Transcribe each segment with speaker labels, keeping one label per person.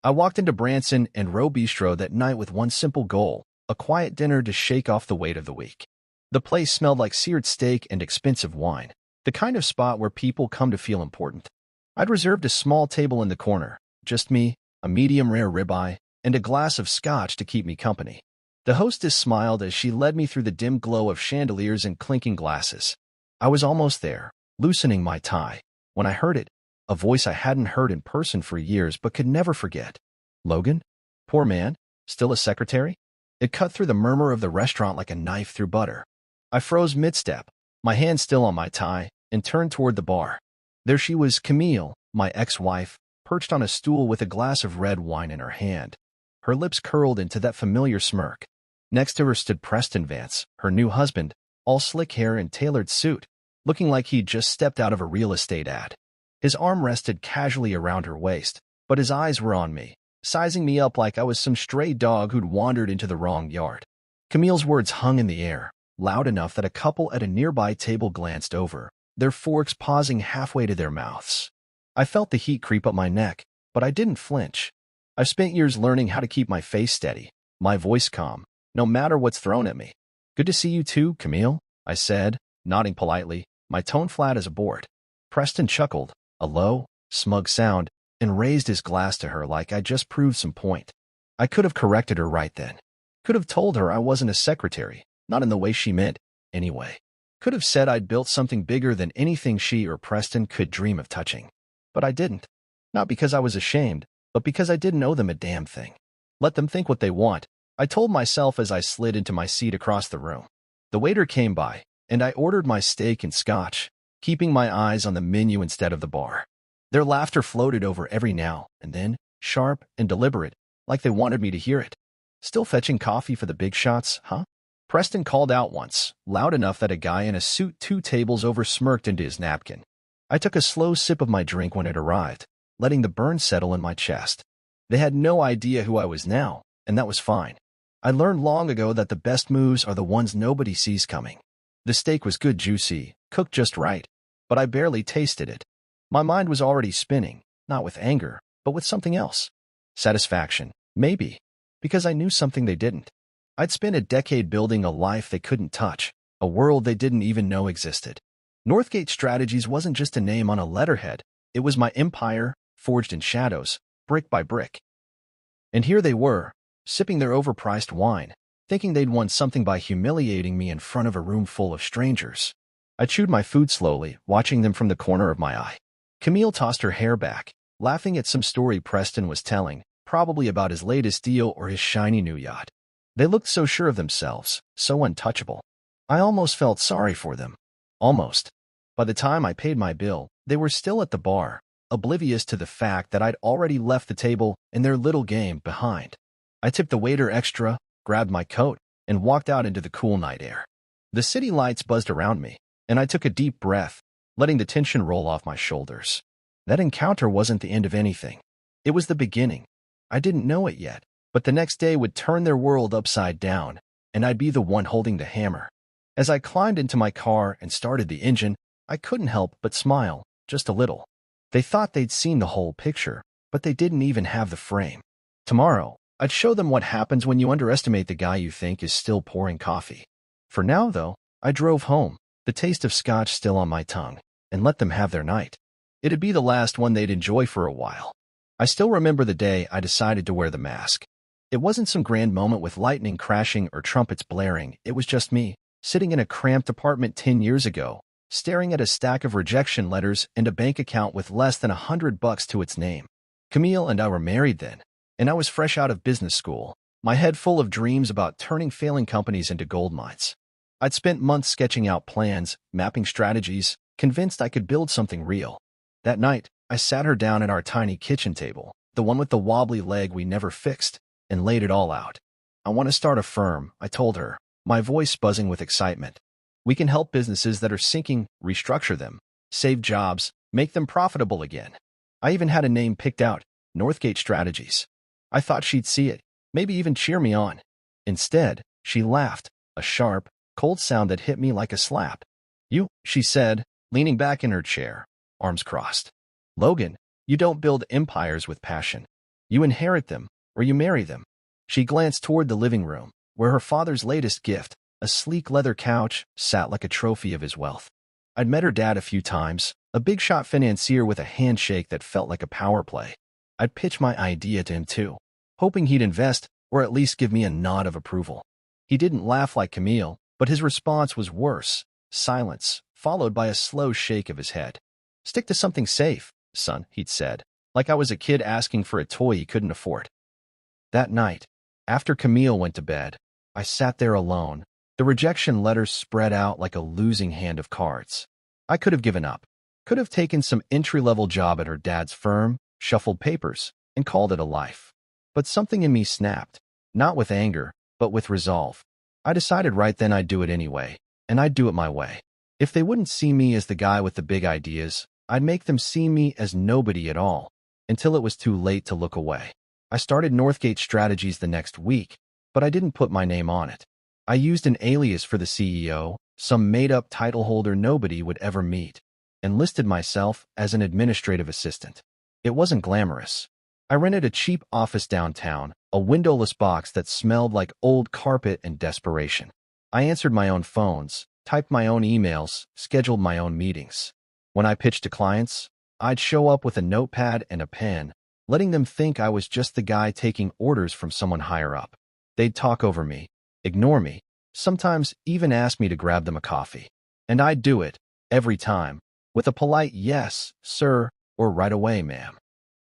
Speaker 1: I walked into Branson and Row Bistro that night with one simple goal, a quiet dinner to shake off the weight of the week. The place smelled like seared steak and expensive wine, the kind of spot where people come to feel important. I'd reserved a small table in the corner, just me, a medium-rare ribeye, and a glass of scotch to keep me company. The hostess smiled as she led me through the dim glow of chandeliers and clinking glasses. I was almost there, loosening my tie, when I heard it, a voice I hadn't heard in person for years but could never forget. Logan? Poor man? Still a secretary? It cut through the murmur of the restaurant like a knife through butter. I froze mid-step, my hand still on my tie, and turned toward the bar. There she was, Camille, my ex-wife, perched on a stool with a glass of red wine in her hand. Her lips curled into that familiar smirk. Next to her stood Preston Vance, her new husband, all slick hair and tailored suit, looking like he'd just stepped out of a real estate ad. His arm rested casually around her waist, but his eyes were on me, sizing me up like I was some stray dog who'd wandered into the wrong yard. Camille's words hung in the air, loud enough that a couple at a nearby table glanced over, their forks pausing halfway to their mouths. I felt the heat creep up my neck, but I didn't flinch. I've spent years learning how to keep my face steady, my voice calm, no matter what's thrown at me. Good to see you too, Camille, I said, nodding politely, my tone flat as a board. Preston chuckled, a low, smug sound, and raised his glass to her like I'd just proved some point. I could have corrected her right then. Could have told her I wasn't a secretary, not in the way she meant, anyway. Could have said I'd built something bigger than anything she or Preston could dream of touching. But I didn't. Not because I was ashamed, but because I didn't owe them a damn thing. Let them think what they want, I told myself as I slid into my seat across the room. The waiter came by, and I ordered my steak and scotch, keeping my eyes on the menu instead of the bar. Their laughter floated over every now and then, sharp and deliberate, like they wanted me to hear it. Still fetching coffee for the big shots, huh? Preston called out once, loud enough that a guy in a suit 2 tables over smirked into his napkin. I took a slow sip of my drink when it arrived, letting the burn settle in my chest. They had no idea who I was now, and that was fine. I learned long ago that the best moves are the ones nobody sees coming. The steak was good, juicy, cooked just right, but I barely tasted it. My mind was already spinning, not with anger, but with something else. Satisfaction, maybe, because I knew something they didn't. I'd spent a decade building a life they couldn't touch, a world they didn't even know existed. Northgate Strategies wasn't just a name on a letterhead, it was my empire, forged in shadows, brick by brick. And here they were, sipping their overpriced wine, thinking they'd won something by humiliating me in front of a room full of strangers. I chewed my food slowly, watching them from the corner of my eye. Camille tossed her hair back, laughing at some story Preston was telling, probably about his latest deal or his shiny new yacht. They looked so sure of themselves, so untouchable. I almost felt sorry for them. Almost. By the time I paid my bill, they were still at the bar, oblivious to the fact that I'd already left the table and their little game behind. I tipped the waiter extra, grabbed my coat, and walked out into the cool night air. The city lights buzzed around me, and I took a deep breath, letting the tension roll off my shoulders. That encounter wasn't the end of anything. It was the beginning. I didn't know it yet, but the next day would turn their world upside down, and I'd be the one holding the hammer. As I climbed into my car and started the engine, I couldn't help but smile, just a little. They thought they'd seen the whole picture, but they didn't even have the frame. Tomorrow, I'd show them what happens when you underestimate the guy you think is still pouring coffee. For now, though, I drove home, the taste of scotch still on my tongue, and let them have their night. It'd be the last one they'd enjoy for a while. I still remember the day I decided to wear the mask. It wasn't some grand moment with lightning crashing or trumpets blaring. It was just me, sitting in a cramped apartment 10 years ago, staring at a stack of rejection letters and a bank account with less than $100 to its name. Camille and I were married then, and I was fresh out of business school, my head full of dreams about turning failing companies into gold mines. I'd spent months sketching out plans, mapping strategies, convinced I could build something real. That night, I sat her down at our tiny kitchen table, the one with the wobbly leg we never fixed, and laid it all out. I want to start a firm, I told her, my voice buzzing with excitement. We can help businesses that are sinking, restructure them, save jobs, make them profitable again. I even had a name picked out, Northgate Strategies. I thought she'd see it, maybe even cheer me on. Instead, she laughed, a sharp, cold sound that hit me like a slap. You, she said, leaning back in her chair, arms crossed. Logan, you don't build empires with passion. You inherit them, or you marry them. She glanced toward the living room, where her father's latest gift, a sleek leather couch, sat like a trophy of his wealth. I'd met her dad a few times, a big-shot financier with a handshake that felt like a power play. I'd pitch my idea to him too, hoping he'd invest or at least give me a nod of approval. He didn't laugh like Camille, but his response was worse, silence, followed by a slow shake of his head. "Stick to something safe, son," he'd said, like I was a kid asking for a toy he couldn't afford. That night, after Camille went to bed, I sat there alone, the rejection letters spread out like a losing hand of cards. I could have given up, could have taken some entry-level job at her dad's firm, shuffled papers, and called it a life. But something in me snapped, not with anger, but with resolve. I decided right then I'd do it anyway, and I'd do it my way. If they wouldn't see me as the guy with the big ideas, I'd make them see me as nobody at all, until it was too late to look away. I started Northgate Strategies the next week, but I didn't put my name on it. I used an alias for the CEO, some made-up title holder nobody would ever meet, and listed myself as an administrative assistant. It wasn't glamorous. I rented a cheap office downtown, a windowless box that smelled like old carpet and desperation. I answered my own phones, typed my own emails, scheduled my own meetings. When I pitched to clients, I'd show up with a notepad and a pen, letting them think I was just the guy taking orders from someone higher up. They'd talk over me, ignore me, sometimes even ask me to grab them a coffee. And I'd do it, every time, with a polite yes, sir, or right away, ma'am.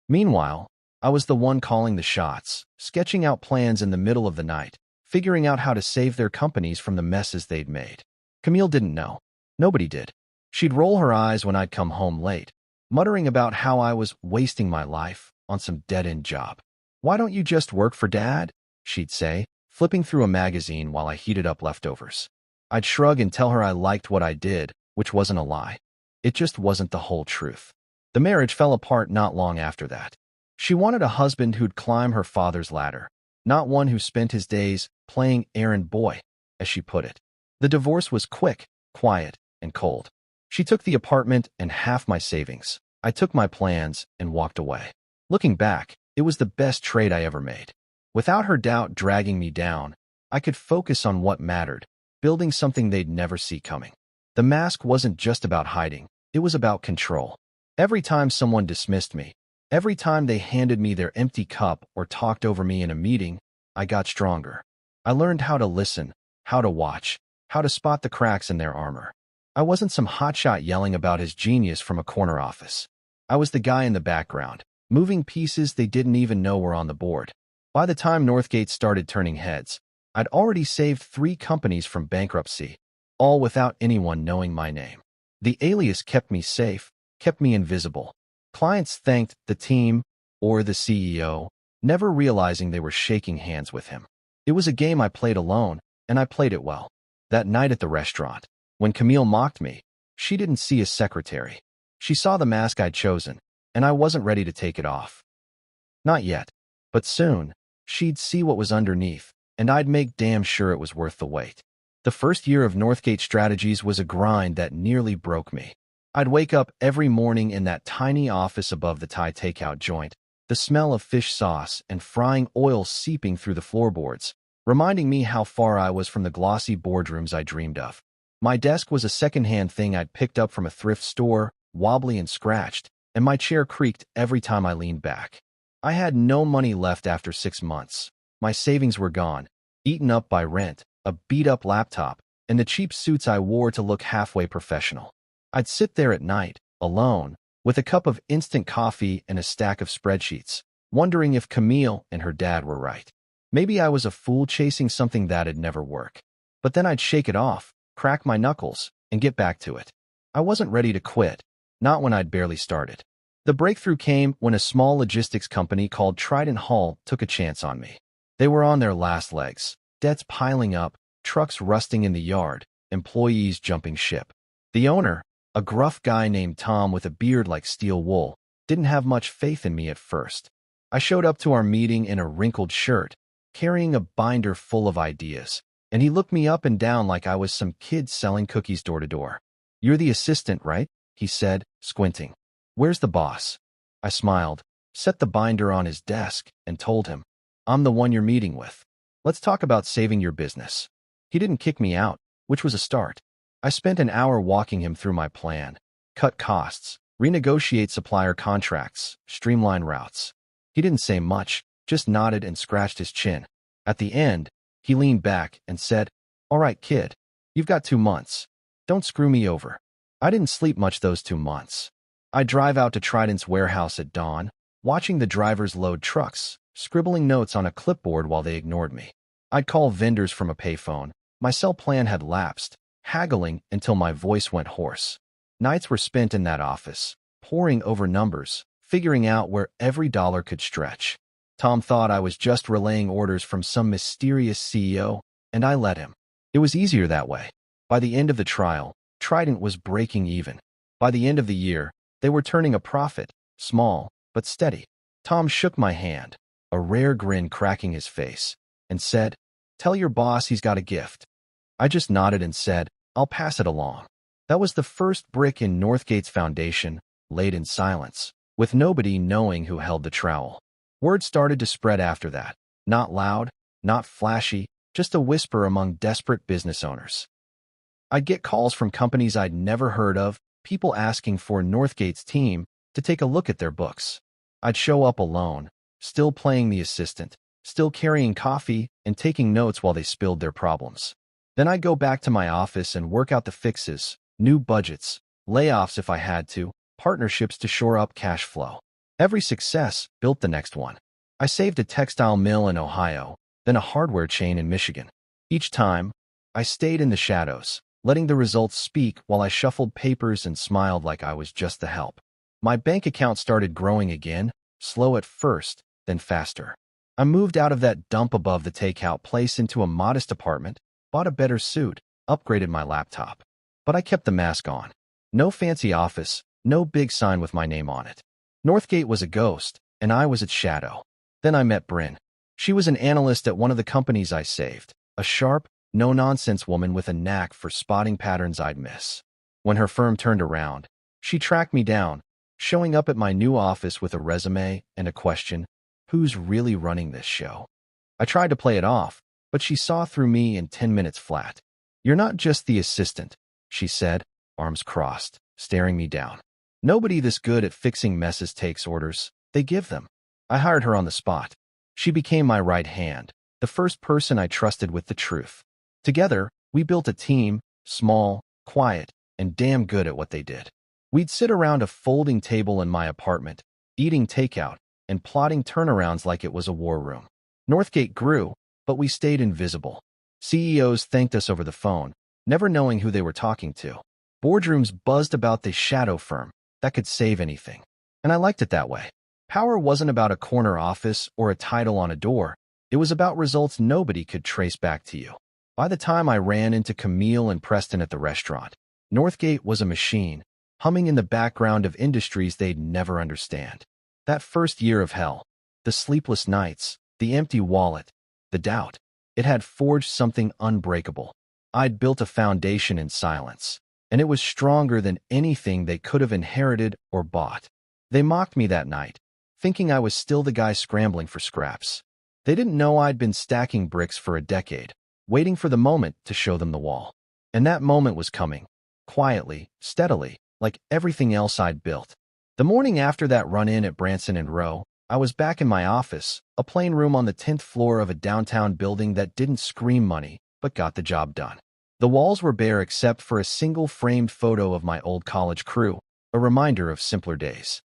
Speaker 1: Meanwhile, I was the one calling the shots, sketching out plans in the middle of the night, figuring out how to save their companies from the messes they'd made. Camille didn't know. Nobody did. She'd roll her eyes when I'd come home late, muttering about how I was wasting my life on some dead-end job. "Why don't you just work for Dad?" she'd say, flipping through a magazine while I heated up leftovers. I'd shrug and tell her I liked what I did, which wasn't a lie. It just wasn't the whole truth. The marriage fell apart not long after that. She wanted a husband who'd climb her father's ladder, not one who spent his days playing errand boy, as she put it. The divorce was quick, quiet, and cold. She took the apartment and half my savings. I took my plans and walked away. Looking back, it was the best trade I ever made. Without her doubt dragging me down, I could focus on what mattered, building something they'd never see coming. The mask wasn't just about hiding, it was about control. Every time someone dismissed me, every time they handed me their empty cup or talked over me in a meeting, I got stronger. I learned how to listen, how to watch, how to spot the cracks in their armor. I wasn't some hotshot yelling about his genius from a corner office. I was the guy in the background, moving pieces they didn't even know were on the board. By the time Northgate started turning heads, I'd already saved 3 companies from bankruptcy, all without anyone knowing my name. The alias kept me safe, kept me invisible. Clients thanked the team or the CEO, never realizing they were shaking hands with him. It was a game I played alone, and I played it well. That night at the restaurant, when Camille mocked me, she didn't see a secretary. She saw the mask I'd chosen, and I wasn't ready to take it off. Not yet, but soon, she'd see what was underneath, and I'd make damn sure it was worth the wait. The first year of Northgate Strategies was a grind that nearly broke me. I'd wake up every morning in that tiny office above the Thai takeout joint, the smell of fish sauce and frying oil seeping through the floorboards, reminding me how far I was from the glossy boardrooms I dreamed of. My desk was a second-hand thing I'd picked up from a thrift store, wobbly and scratched, and my chair creaked every time I leaned back. I had no money left after 6 months. My savings were gone, eaten up by rent, a beat-up laptop, and the cheap suits I wore to look halfway professional. I'd sit there at night, alone, with a cup of instant coffee and a stack of spreadsheets, wondering if Camille and her dad were right. Maybe I was a fool chasing something that'd never work. But then I'd shake it off, crack my knuckles, and get back to it. I wasn't ready to quit, not when I'd barely started. The breakthrough came when a small logistics company called Trident Hull took a chance on me. They were on their last legs, debts piling up, trucks rusting in the yard, employees jumping ship. The owner, a gruff guy named Tom with a beard like steel wool, didn't have much faith in me at first. I showed up to our meeting in a wrinkled shirt, carrying a binder full of ideas, and he looked me up and down like I was some kid selling cookies door to door. "You're the assistant, right?" he said, squinting. "Where's the boss?" I smiled, set the binder on his desk, and told him, "I'm the one you're meeting with. Let's talk about saving your business." He didn't kick me out, which was a start. I spent an hour walking him through my plan: cut costs, renegotiate supplier contracts, streamline routes. He didn't say much, just nodded and scratched his chin. At the end, he leaned back and said, "All right, kid, you've got 2 months. Don't screw me over." I didn't sleep much those 2 months. I'd drive out to Trident's warehouse at dawn, watching the drivers load trucks, scribbling notes on a clipboard while they ignored me. I'd call vendors from a payphone. My cell plan had lapsed, haggling until my voice went hoarse. Nights were spent in that office, poring over numbers, figuring out where every dollar could stretch. Tom thought I was just relaying orders from some mysterious CEO, and I let him. It was easier that way. By the end of the trial, Trident was breaking even. By the end of the year, they were turning a profit, small but steady. Tom shook my hand, a rare grin cracking his face, and said, "Tell your boss he's got a gift." I just nodded and said, "I'll pass it along." That was the first brick in Northgate's foundation, laid in silence, with nobody knowing who held the trowel. Word started to spread after that. Not loud, not flashy, just a whisper among desperate business owners. I'd get calls from companies I'd never heard of, people asking for Northgate's team to take a look at their books. I'd show up alone, still playing the assistant, still carrying coffee and taking notes while they spilled their problems. Then I'd go back to my office and work out the fixes, new budgets, layoffs if I had to, partnerships to shore up cash flow. Every success built the next one. I saved a textile mill in Ohio, then a hardware chain in Michigan. Each time, I stayed in the shadows, letting the results speak while I shuffled papers and smiled like I was just the help. My bank account started growing again, slow at first, then faster. I moved out of that dump above the takeout place into a modest apartment, bought a better suit, upgraded my laptop. But I kept the mask on. No fancy office, no big sign with my name on it. Northgate was a ghost, and I was its shadow. Then I met Bryn. She was an analyst at one of the companies I saved, a sharp, no-nonsense woman with a knack for spotting patterns I'd miss. When her firm turned around, she tracked me down, showing up at my new office with a resume and a question: who's really running this show? I tried to play it off, but she saw through me in 10 minutes flat. "You're not just the assistant," she said, arms crossed, staring me down. "Nobody this good at fixing messes takes orders, they give them." I hired her on the spot. She became my right hand, the first person I trusted with the truth. Together, we built a team, small, quiet, and damn good at what they did. We'd sit around a folding table in my apartment, eating takeout, and plotting turnarounds like it was a war room. Northgate grew, but we stayed invisible. CEOs thanked us over the phone, never knowing who they were talking to. Boardrooms buzzed about the shadow firm that could save anything. And I liked it that way. Power wasn't about a corner office or a title on a door. It was about results nobody could trace back to you. By the time I ran into Camille and Preston at the restaurant, Northgate was a machine, humming in the background of industries they'd never understand. That first year of hell, the sleepless nights, the empty wallet, the doubt, it had forged something unbreakable. I'd built a foundation in silence, and it was stronger than anything they could have inherited or bought. They mocked me that night, thinking I was still the guy scrambling for scraps. They didn't know I'd been stacking bricks for a decade, waiting for the moment to show them the wall. And that moment was coming, quietly, steadily, like everything else I'd built. The morning after that run-in at Branson and Rowe, I was back in my office, a plain room on the 10th floor of a downtown building that didn't scream money, but got the job done. The walls were bare except for a single framed photo of my old college crew, a reminder of simpler days.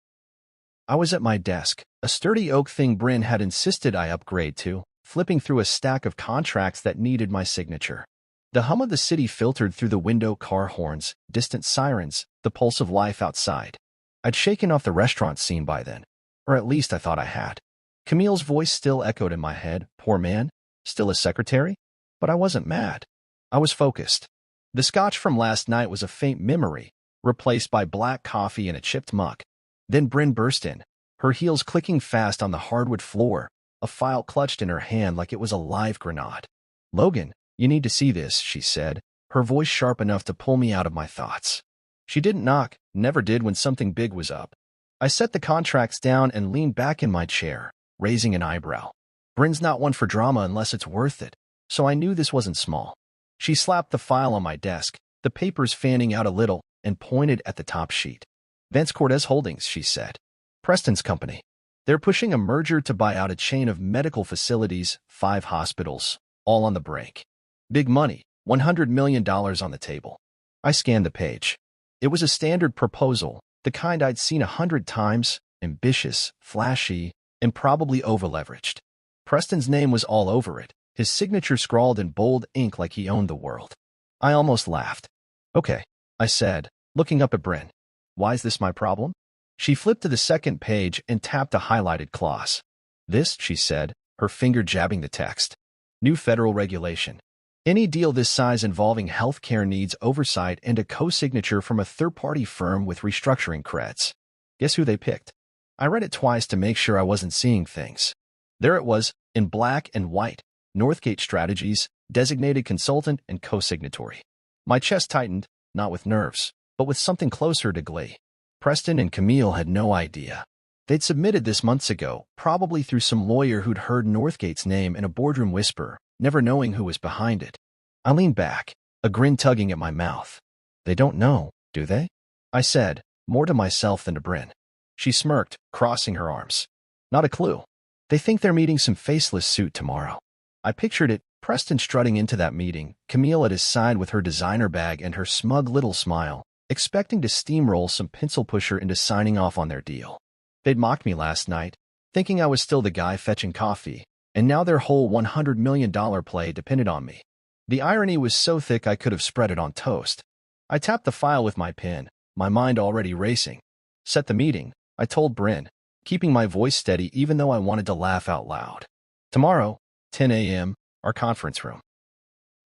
Speaker 1: I was at my desk, a sturdy oak thing Bryn had insisted I upgrade to, flipping through a stack of contracts that needed my signature. The hum of the city filtered through the window, car horns, distant sirens, the pulse of life outside. I'd shaken off the restaurant scene by then, or at least I thought I had. Camille's voice still echoed in my head, poor man, still a secretary? But I wasn't mad. I was focused. The scotch from last night was a faint memory, replaced by black coffee and a chipped mug. Then Bryn burst in, her heels clicking fast on the hardwood floor, a file clutched in her hand like it was a live grenade. "Logan, you need to see this," she said, her voice sharp enough to pull me out of my thoughts. She didn't knock, never did when something big was up. I set the contracts down and leaned back in my chair, raising an eyebrow. Bryn's not one for drama unless it's worth it, so I knew this wasn't small. She slapped the file on my desk, the papers fanning out a little, and pointed at the top sheet. Vance Cortez Holdings, she said. Preston's company. They're pushing a merger to buy out a chain of medical facilities, 5 hospitals, all on the brink. Big money, $100 million on the table. I scanned the page. It was a standard proposal, the kind I'd seen 100 times, ambitious, flashy, and probably over-leveraged. Preston's name was all over it, his signature scrawled in bold ink like he owned the world. I almost laughed. Okay, I said, looking up at Bryn. Why is this my problem? She flipped to the second page and tapped a highlighted clause. This, she said, her finger jabbing the text. New federal regulation. Any deal this size involving healthcare needs oversight and a co-signature from a third-party firm with restructuring creds. Guess who they picked? I read it twice to make sure I wasn't seeing things. There it was, in black and white. Northgate Strategies, designated consultant and co-signatory. My chest tightened, not with nerves, but with something closer to glee. Preston and Camille had no idea. They'd submitted this months ago, probably through some lawyer who'd heard Northgate's name in a boardroom whisper, never knowing who was behind it. I leaned back, a grin tugging at my mouth. They don't know, do they? I said, more to myself than to Bryn. She smirked, crossing her arms. Not a clue. They think they're meeting some faceless suit tomorrow. I pictured it, Preston strutting into that meeting, Camille at his side with her designer bag and her smug little smile, expecting to steamroll some pencil pusher into signing off on their deal. They'd mocked me last night, thinking I was still the guy fetching coffee, and now their whole $100 million play depended on me. The irony was so thick I could have spread it on toast. I tapped the file with my pen, my mind already racing. Set the meeting, I told Bryn, keeping my voice steady even though I wanted to laugh out loud. Tomorrow, 10 a.m., our conference room.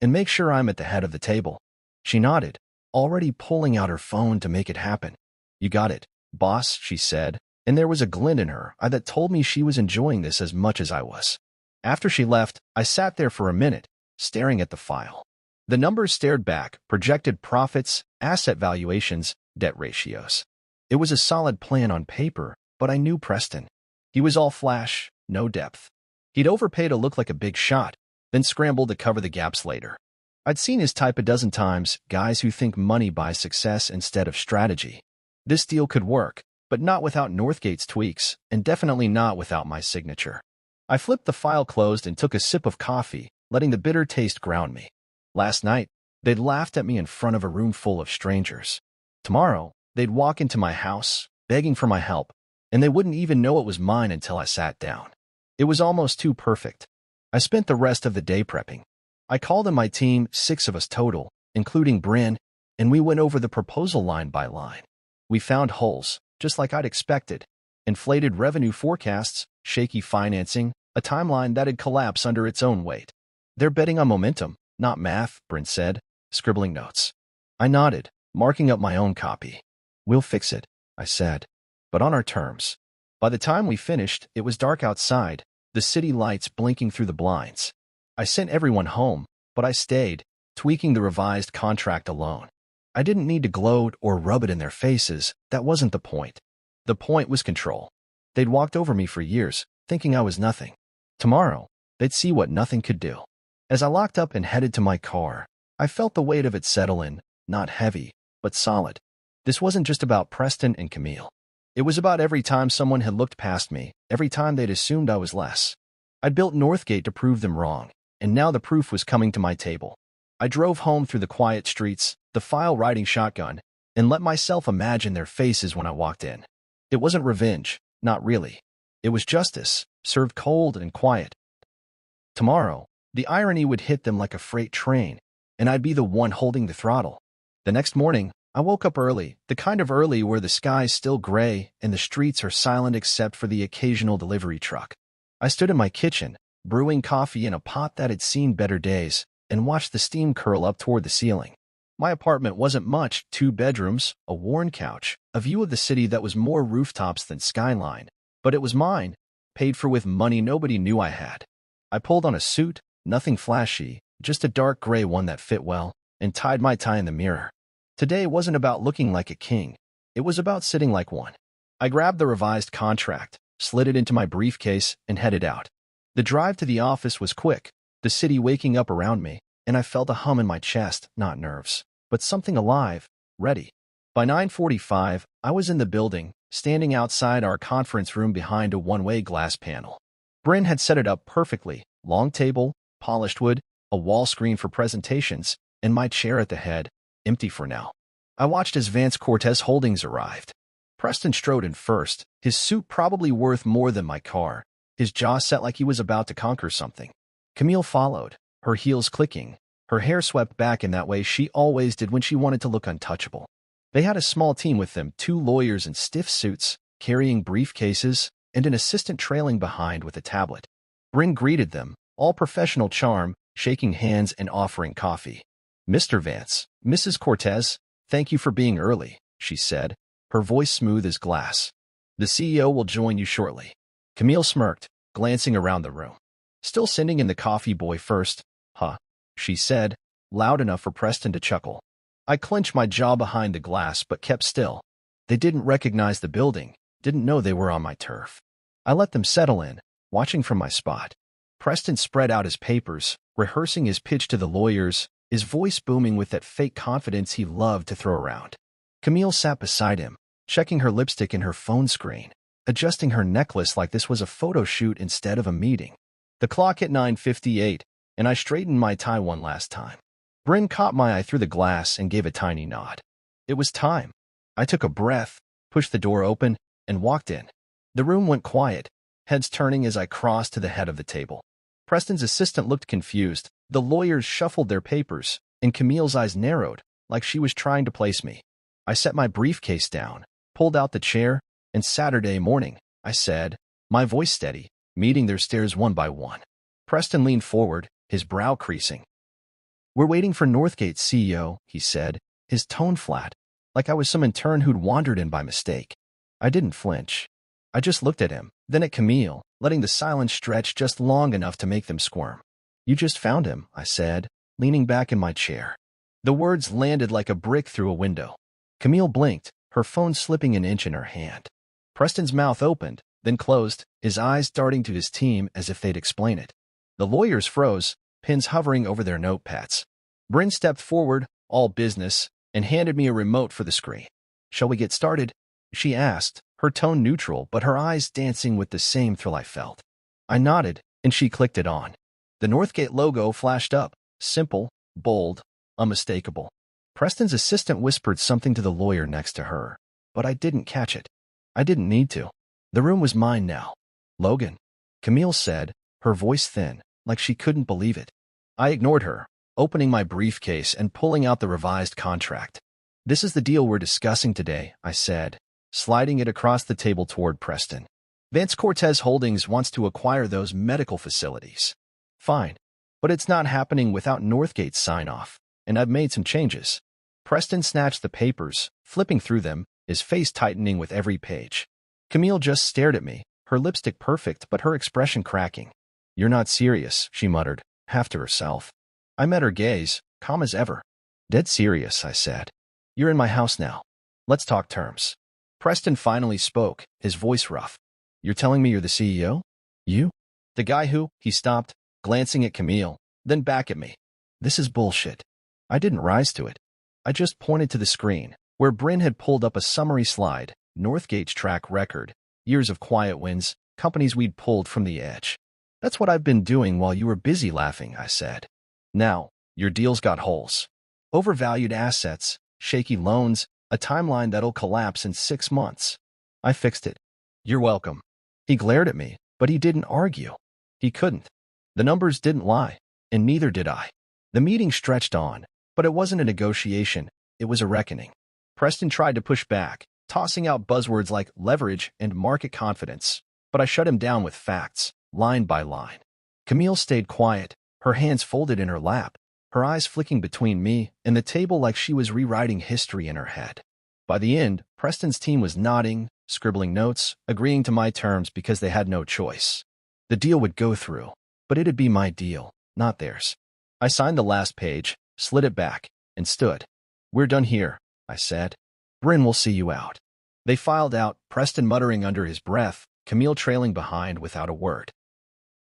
Speaker 1: And make sure I'm at the head of the table. She nodded, already pulling out her phone to make it happen. You got it, boss, she said, and there was a glint in her eye that told me she was enjoying this as much as I was. After she left, I sat there for a minute, staring at the file. The numbers stared back, projected profits, asset valuations, debt ratios. It was a solid plan on paper, but I knew Preston. He was all flash, no depth. He'd overpay to look like a big shot, then scramble to cover the gaps later. I'd seen his type a dozen times, guys who think money buys success instead of strategy. This deal could work, but not without Northgate's tweaks, and definitely not without my signature. I flipped the file closed and took a sip of coffee, letting the bitter taste ground me. Last night, they'd laughed at me in front of a room full of strangers. Tomorrow, they'd walk into my house, begging for my help, and they wouldn't even know it was mine until I sat down. It was almost too perfect. I spent the rest of the day prepping. I called in my team, 6 of us total, including Bryn, and we went over the proposal line by line. We found holes, just like I'd expected. Inflated revenue forecasts, shaky financing, a timeline that'd collapse under its own weight. They're betting on momentum, not math, Bryn said, scribbling notes. I nodded, marking up my own copy. We'll fix it, I said, but on our terms. By the time we finished, it was dark outside, the city lights blinking through the blinds. I sent everyone home, but I stayed, tweaking the revised contract alone. I didn't need to gloat or rub it in their faces, that wasn't the point. The point was control. They'd walked over me for years, thinking I was nothing. Tomorrow, they'd see what nothing could do. As I locked up and headed to my car, I felt the weight of it settle in, not heavy, but solid. This wasn't just about Preston and Camille. It was about every time someone had looked past me, every time they'd assumed I was less. I'd built Northgate to prove them wrong, and now the proof was coming to my table. I drove home through the quiet streets, the file riding shotgun, and let myself imagine their faces when I walked in. It wasn't revenge, not really. It was justice, served cold and quiet. Tomorrow, the irony would hit them like a freight train, and I'd be the one holding the throttle. The next morning, I woke up early, the kind of early where the sky's still gray and the streets are silent except for the occasional delivery truck. I stood in my kitchen, brewing coffee in a pot that had seen better days, and watched the steam curl up toward the ceiling. My apartment wasn't much, 2 bedrooms, a worn couch, a view of the city that was more rooftops than skyline, but it was mine, paid for with money nobody knew I had. I pulled on a suit, nothing flashy, just a dark gray one that fit well, and tied my tie in the mirror. Today wasn't about looking like a king. It was about sitting like one. I grabbed the revised contract, slid it into my briefcase, and headed out. The drive to the office was quick, the city waking up around me, and I felt a hum in my chest, not nerves, but something alive, ready. By 9:45, I was in the building, standing outside our conference room behind a one-way glass panel. Bryn had set it up perfectly, long table, polished wood, a wall screen for presentations, and my chair at the head, empty for now. I watched as Vance Cortez Holdings arrived. Preston strode in first, his suit probably worth more than my car, his jaw set like he was about to conquer something. Camille followed, her heels clicking, her hair swept back in that way she always did when she wanted to look untouchable. They had a small team with them, 2 lawyers in stiff suits, carrying briefcases, and an assistant trailing behind with a tablet. Bryn greeted them, all professional charm, shaking hands and offering coffee. "Mr. Vance, Mrs. Cortez, thank you for being early," she said, her voice smooth as glass. "The CEO will join you shortly." Camille smirked, glancing around the room. "Still sending in the coffee boy first, huh?" she said, loud enough for Preston to chuckle. I clenched my jaw behind the glass but kept still. They didn't recognize the building, didn't know they were on my turf. I let them settle in, watching from my spot. Preston spread out his papers, rehearsing his pitch to the lawyers, his voice booming with that fake confidence he loved to throw around. Camille sat beside him, checking her lipstick in her phone screen, adjusting her necklace like this was a photo shoot instead of a meeting. The clock hit 9:58, and I straightened my tie one last time. Bryn caught my eye through the glass and gave a tiny nod. It was time. I took a breath, pushed the door open, and walked in. The room went quiet, heads turning as I crossed to the head of the table. Preston's assistant looked confused, the lawyers shuffled their papers, and Camille's eyes narrowed, like she was trying to place me. I set my briefcase down, pulled out the chair, and "Saturday morning," I said, my voice steady, meeting their stares one by one. Preston leaned forward, his brow creasing. "We're waiting for Northgate's CEO," he said, his tone flat, like I was some intern who'd wandered in by mistake. I didn't flinch. I just looked at him, then at Camille, letting the silence stretch just long enough to make them squirm. "You just found him," I said, leaning back in my chair. The words landed like a brick through a window. Camille blinked, her phone slipping an inch in her hand. Preston's mouth opened, then closed, his eyes darting to his team as if they'd explain it. The lawyers froze, pens hovering over their notepads. Bryn stepped forward, all business, and handed me a remote for the screen. "Shall we get started?" she asked, her tone neutral but her eyes dancing with the same thrill I felt. I nodded, and she clicked it on. The Northgate logo flashed up, simple, bold, unmistakable. Preston's assistant whispered something to the lawyer next to her, but I didn't catch it. I didn't need to. The room was mine now. "Logan," Camille said, her voice thin, like she couldn't believe it. I ignored her, opening my briefcase and pulling out the revised contract. "This is the deal we're discussing today," I said, sliding it across the table toward Preston. "Vance Cortez Holdings wants to acquire those medical facilities." "Fine. But it's not happening without Northgate's sign-off, and I've made some changes." Preston snatched the papers, flipping through them, his face tightening with every page. Camille just stared at me, her lipstick perfect but her expression cracking. "You're not serious," she muttered, half to herself. I met her gaze, calm as ever. "Dead serious," I said. "You're in my house now. Let's talk terms." Preston finally spoke, his voice rough. "You're telling me you're the CEO? You? The guy who—" He stopped, glancing at Camille, then back at me. "This is bullshit." I didn't rise to it. I just pointed to the screen, where Bryn had pulled up a summary slide, Northgate's track record, years of quiet wins, companies we'd pulled from the edge. "That's what I've been doing while you were busy laughing," I said. "Now, your deal's got holes. Overvalued assets, shaky loans, a timeline that'll collapse in 6 months. I fixed it." "You're welcome." He glared at me, but he didn't argue. He couldn't. The numbers didn't lie, and neither did I. The meeting stretched on, but it wasn't a negotiation, it was a reckoning. Preston tried to push back, tossing out buzzwords like leverage and market confidence, but I shut him down with facts, line by line. Camille stayed quiet, her hands folded in her lap, her eyes flicking between me and the table like she was rewriting history in her head. By the end, Preston's team was nodding, scribbling notes, agreeing to my terms because they had no choice. The deal would go through, but it'd be my deal, not theirs. I signed the last page, slid it back, and stood. "We're done here," I said. "Bryn will see you out." They filed out, Preston muttering under his breath, Camille trailing behind without a word.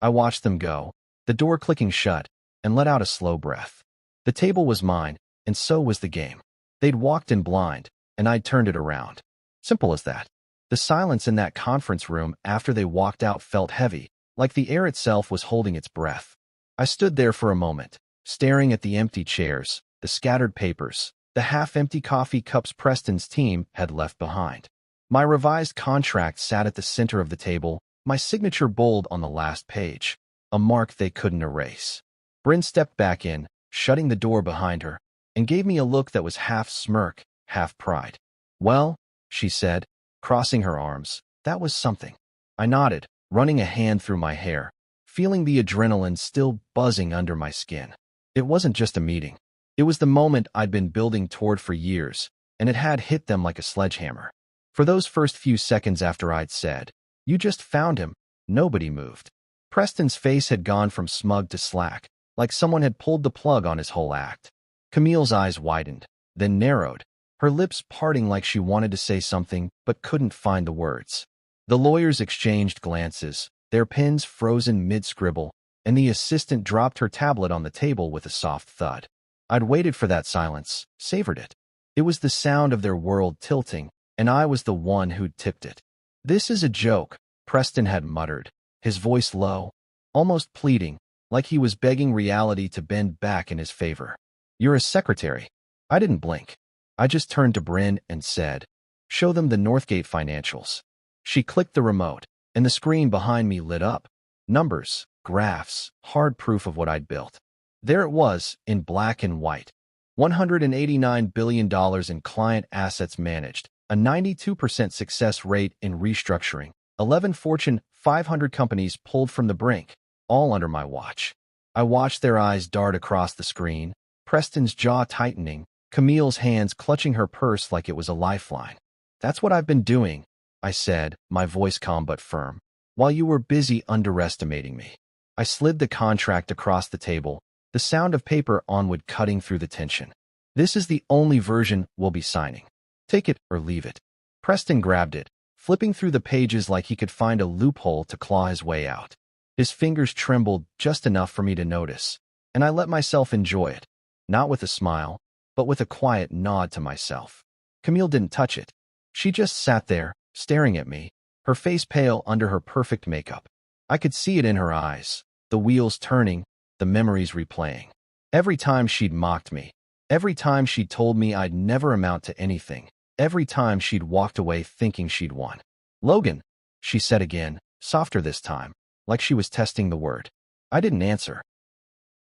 Speaker 1: I watched them go, the door clicking shut, and let out a slow breath. The table was mine, and so was the game. They'd walked in blind, and I'd turned it around. Simple as that. The silence in that conference room after they walked out felt heavy, like the air itself was holding its breath. I stood there for a moment, staring at the empty chairs, the scattered papers, the half-empty coffee cups Preston's team had left behind. My revised contract sat at the center of the table, my signature bold on the last page, a mark they couldn't erase. Bryn stepped back in, shutting the door behind her, and gave me a look that was half smirk, half pride. Well, she said, crossing her arms, that was something. I nodded, running a hand through my hair, feeling the adrenaline still buzzing under my skin. It wasn't just a meeting. It was the moment I'd been building toward for years, and it had hit them like a sledgehammer. For those first few seconds after I'd said, "You just found him," nobody moved. Preston's face had gone from smug to slack, like someone had pulled the plug on his whole act. Camille's eyes widened, then narrowed, her lips parting like she wanted to say something but couldn't find the words. The lawyers exchanged glances, their pens frozen mid-scribble, and the assistant dropped her tablet on the table with a soft thud. I'd waited for that silence, savored it. It was the sound of their world tilting, and I was the one who'd tipped it. "This is a joke," Preston had muttered, his voice low, almost pleading, like he was begging reality to bend back in his favor. "You're a secretary." I didn't blink. I just turned to Bryn and said, "Show them the Northgate financials." She clicked the remote, and the screen behind me lit up. Numbers, graphs, hard proof of what I'd built. There it was, in black and white. $189 billion in client assets managed, a 92% success rate in restructuring, 11 Fortune 500 companies pulled from the brink, all under my watch. I watched their eyes dart across the screen, Preston's jaw tightening, Camille's hands clutching her purse like it was a lifeline. "That's what I've been doing," I said, my voice calm but firm, "while you were busy underestimating me." I slid the contract across the table, the sound of paper on wood cutting through the tension. "This is the only version we'll be signing. Take it or leave it." Preston grabbed it, flipping through the pages like he could find a loophole to claw his way out. His fingers trembled just enough for me to notice, and I let myself enjoy it, not with a smile, but with a quiet nod to myself. Camille didn't touch it. She just sat there, staring at me, her face pale under her perfect makeup. I could see it in her eyes, the wheels turning, the memories replaying. Every time she'd mocked me, every time she'd told me I'd never amount to anything, every time she'd walked away thinking she'd won. "Logan," she said again, softer this time, like she was testing the word. I didn't answer.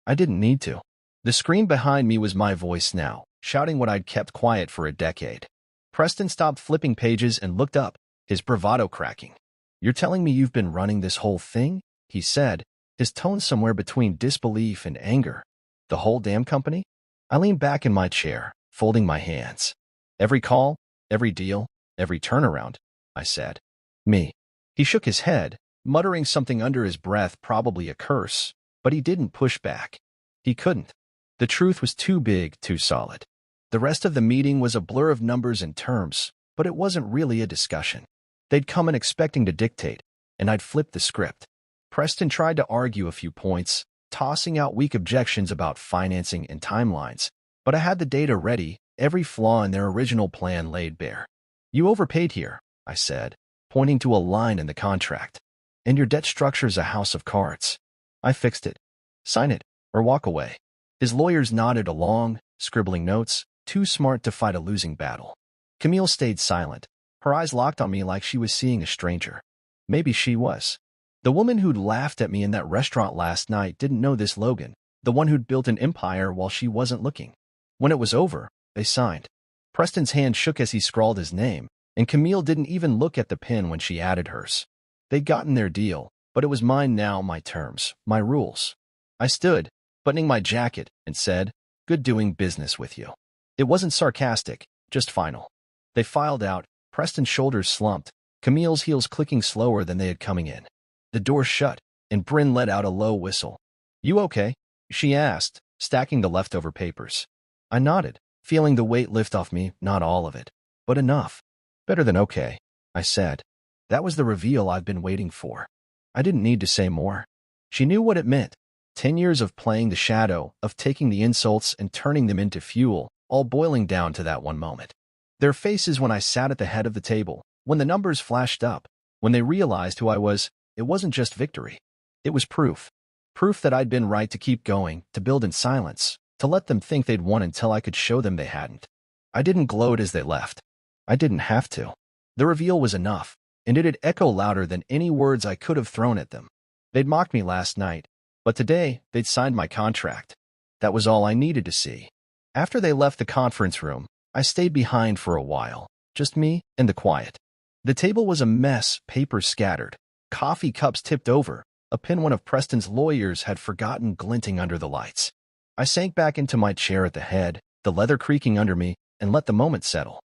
Speaker 1: I didn't need to. The screen behind me was my voice now, shouting what I'd kept quiet for a decade. Preston stopped flipping pages and looked up, his bravado cracking. "You're telling me you've been running this whole thing?" he said, his tone somewhere between disbelief and anger. "The whole damn company?" I leaned back in my chair, folding my hands. "Every call, every deal, every turnaround," I said. "Me." He shook his head, muttering something under his breath, probably a curse, but he didn't push back. He couldn't. The truth was too big, too solid. The rest of the meeting was a blur of numbers and terms, but it wasn't really a discussion. They'd come in expecting to dictate, and I'd flipped the script. Preston tried to argue a few points, tossing out weak objections about financing and timelines, but I had the data ready, every flaw in their original plan laid bare. "You overpaid here," I said, pointing to a line in the contract. "And your debt structure's a house of cards." I fixed it. "Sign it, or walk away." His lawyers nodded along, scribbling notes, too smart to fight a losing battle. Camille stayed silent, her eyes locked on me like she was seeing a stranger. Maybe she was. The woman who'd laughed at me in that restaurant last night didn't know this Logan, the one who'd built an empire while she wasn't looking. When it was over, they signed. Preston's hand shook as he scrawled his name, and Camille didn't even look at the pen when she added hers. They'd gotten their deal, but it was mine now, my terms, my rules. I stood, buttoning my jacket, and said, "Good doing business with you." It wasn't sarcastic, just final. They filed out, Preston's shoulders slumped, Camille's heels clicking slower than they had coming in. The door shut, and Bryn let out a low whistle. "You okay?" she asked, stacking the leftover papers. I nodded, feeling the weight lift off me, not all of it, but enough. Better than okay, I said. That was the reveal I've been waiting for. I didn't need to say more. She knew what it meant. 10 years of playing the shadow, of taking the insults and turning them into fuel, all boiling down to that one moment. Their faces when I sat at the head of the table, when the numbers flashed up, when they realized who I was, it wasn't just victory. It was proof. Proof that I'd been right to keep going, to build in silence, to let them think they'd won until I could show them they hadn't. I didn't gloat as they left. I didn't have to. The reveal was enough, and it'd echo louder than any words I could have thrown at them. They'd mocked me last night, but today they'd signed my contract. That was all I needed to see. After they left the conference room, I stayed behind for a while, just me and the quiet. The table was a mess, papers scattered, coffee cups tipped over, a pin one of Preston's lawyers had forgotten glinting under the lights. I sank back into my chair at the head, the leather creaking under me, and let the moment settle.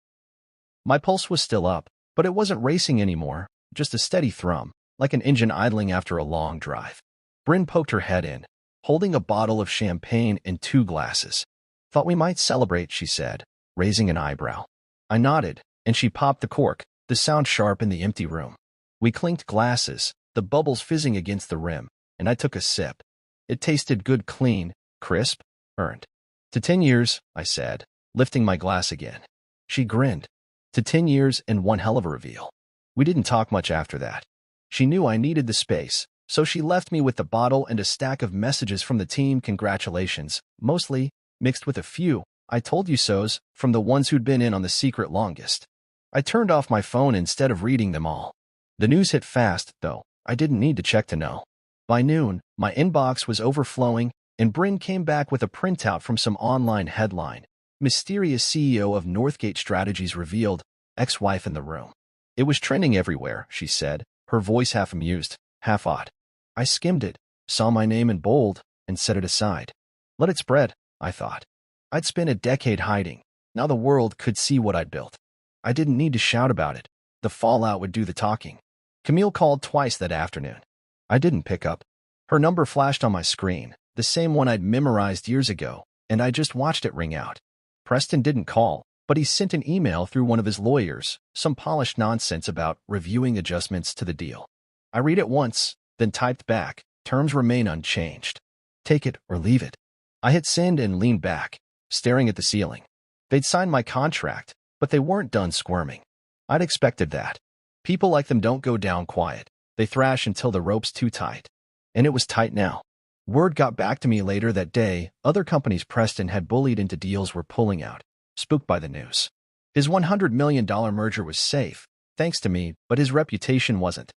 Speaker 1: My pulse was still up, but it wasn't racing anymore, just a steady thrum, like an engine idling after a long drive. Bryn poked her head in, holding a bottle of champagne and 2 glasses. Thought we might celebrate, she said, raising an eyebrow. I nodded, and she popped the cork, the sound sharp in the empty room. We clinked glasses, the bubbles fizzing against the rim, and I took a sip. It tasted good, clean, crisp, earned. To 10 years, I said, lifting my glass again. She grinned. To 10 years and one hell of a reveal. We didn't talk much after that. She knew I needed the space, so she left me with the bottle and a stack of messages from the team, congratulations, mostly, mixed with a few, I told you so's, from the ones who'd been in on the secret longest. I turned off my phone instead of reading them all. The news hit fast, though. I didn't need to check to know. By noon, my inbox was overflowing, and Bryn came back with a printout from some online headline. Mysterious CEO of Northgate Strategies revealed, ex-wife in the room. It was trending everywhere, she said, her voice half amused, half odd. I skimmed it, saw my name in bold, and set it aside. Let it spread, I thought. I'd spent a decade hiding. Now the world could see what I'd built. I didn't need to shout about it. The fallout would do the talking. Camille called twice that afternoon. I didn't pick up. Her number flashed on my screen, the same one I'd memorized years ago, and I just watched it ring out. Preston didn't call, but he sent an email through one of his lawyers, some polished nonsense about reviewing adjustments to the deal. I read it once, then typed back, terms remain unchanged. Take it or leave it. I hit send and leaned back, staring at the ceiling. They'd signed my contract, but they weren't done squirming. I'd expected that. People like them don't go down quiet. They thrash until the rope's too tight. And it was tight now. Word got back to me later that day, other companies Preston had bullied into deals were pulling out, spooked by the news. His $100 million merger was safe, thanks to me, but his reputation wasn't.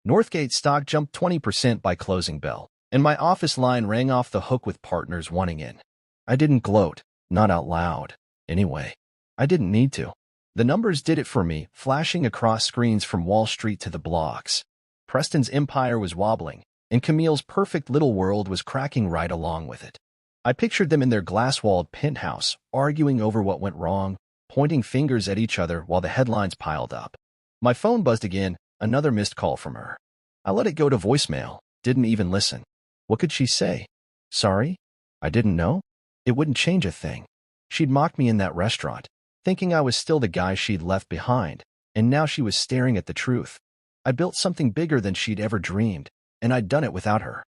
Speaker 1: Northgate stock jumped 20% by closing bell, and my office line rang off the hook with partners wanting in. I didn't gloat, not out loud. Anyway, I didn't need to. The numbers did it for me, flashing across screens from Wall Street to the blogs. Preston's empire was wobbling, and Camille's perfect little world was cracking right along with it. I pictured them in their glass-walled penthouse, arguing over what went wrong, pointing fingers at each other while the headlines piled up. My phone buzzed again, another missed call from her. I let it go to voicemail, didn't even listen. What could she say? Sorry? I didn't know? It wouldn't change a thing. She'd mocked me in that restaurant, thinking I was still the guy she'd left behind, and now she was staring at the truth. I built something bigger than she'd ever dreamed, and I'd done it without her.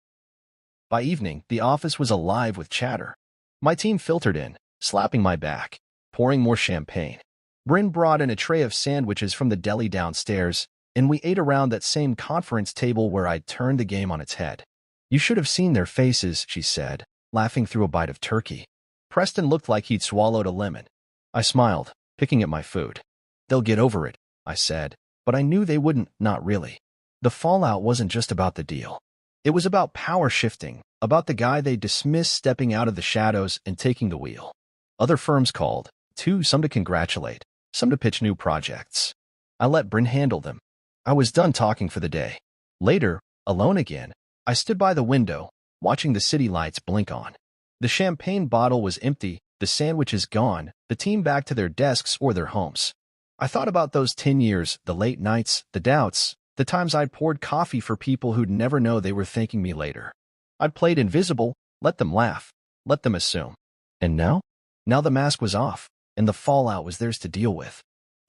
Speaker 1: By evening, the office was alive with chatter. My team filtered in, slapping my back, pouring more champagne. Bryn brought in a tray of sandwiches from the deli downstairs, and we ate around that same conference table where I'd turned the game on its head. You should have seen their faces, she said, laughing through a bite of turkey. Preston looked like he'd swallowed a lemon. I smiled, picking at my food. They'll get over it, I said, but I knew they wouldn't, not really. The fallout wasn't just about the deal. It was about power shifting, about the guy they dismissed stepping out of the shadows and taking the wheel. Other firms called, too, some to congratulate, some to pitch new projects. I let Bryn handle them. I was done talking for the day. Later, alone again, I stood by the window, watching the city lights blink on. The champagne bottle was empty, the sandwiches gone, the team back to their desks or their homes. I thought about those 10 years, the late nights, the doubts, the times I'd poured coffee for people who'd never know they were thanking me later. I'd played invisible, let them laugh, let them assume. And now? Now the mask was off, and the fallout was theirs to deal with.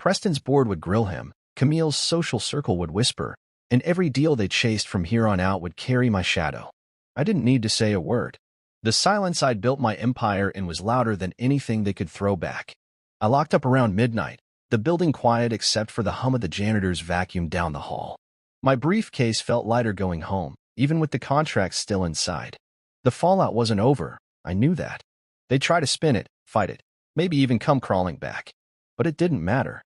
Speaker 1: Preston's board would grill him, Camille's social circle would whisper, and every deal they chased from here on out would carry my shadow. I didn't need to say a word. The silence I'd built my empire in was louder than anything they could throw back. I locked up around midnight, the building quiet except for the hum of the janitor's vacuum down the hall. My briefcase felt lighter going home, even with the contract still inside. The fallout wasn't over, I knew that. They'd try to spin it, fight it, maybe even come crawling back. But it didn't matter.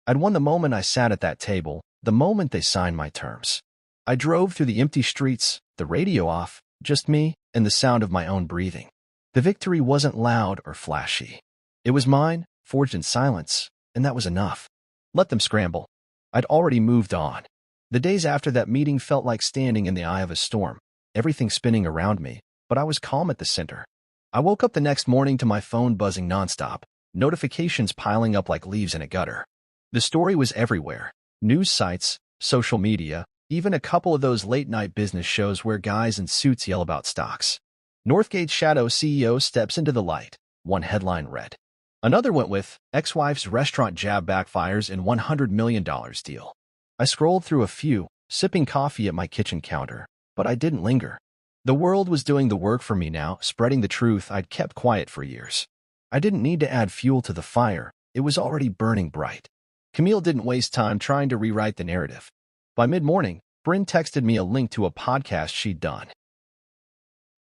Speaker 1: I'd won the moment I sat at that table, the moment they signed my terms. I drove through the empty streets, the radio off, just me and the sound of my own breathing. The victory wasn't loud or flashy. It was mine, forged in silence, and that was enough. Let them scramble. I'd already moved on. The days after that meeting felt like standing in the eye of a storm, everything spinning around me, but I was calm at the center. I woke up the next morning to my phone buzzing nonstop, notifications piling up like leaves in a gutter. The story was everywhere. News sites, social media, even a couple of those late-night business shows where guys in suits yell about stocks. Northgate's shadow CEO steps into the light, one headline read. Another went with, ex-wife's restaurant jab backfires in $100 million deal. I scrolled through a few, sipping coffee at my kitchen counter, but I didn't linger. The world was doing the work for me now, spreading the truth I'd kept quiet for years. I didn't need to add fuel to the fire, it was already burning bright. Camille didn't waste time trying to rewrite the narrative. By mid-morning, Bryn texted me a link to a podcast she'd done.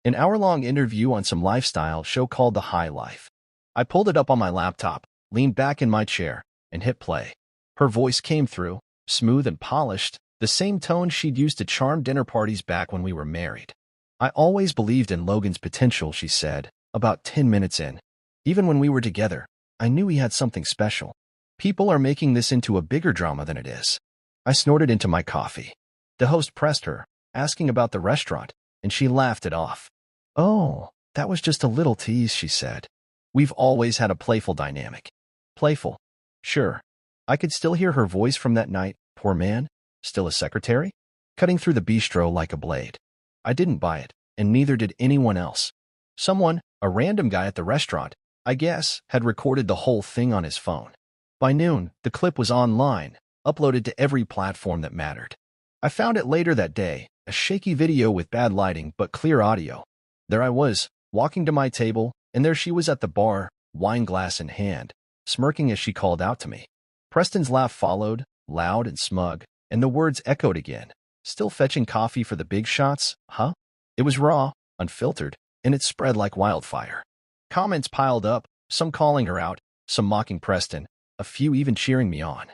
Speaker 1: An hour-long interview on some lifestyle show called The High Life. I pulled it up on my laptop, leaned back in my chair, and hit play. Her voice came through, smooth and polished, the same tone she'd used to charm dinner parties back when we were married. I always believed in Logan's potential, she said, about 10 minutes in. Even when we were together, I knew he had something special. People are making this into a bigger drama than it is. I snorted into my coffee. The host pressed her, asking about the restaurant, and she laughed it off. Oh, that was just a little tease, she said. We've always had a playful dynamic. Playful. Sure. I could still hear her voice from that night, poor man, still a secretary, cutting through the bistro like a blade. I didn't buy it, and neither did anyone else. Someone, a random guy at the restaurant, I guess, had recorded the whole thing on his phone. By noon, the clip was online, uploaded to every platform that mattered. I found it later that day, a shaky video with bad lighting but clear audio. There I was, walking to my table, and there she was at the bar, wine glass in hand, smirking as she called out to me. Preston's laugh followed, loud and smug, and the words echoed again. Still fetching coffee for the big shots, huh? It was raw, unfiltered, and it spread like wildfire. Comments piled up, some calling her out, some mocking Preston, a few even cheering me on.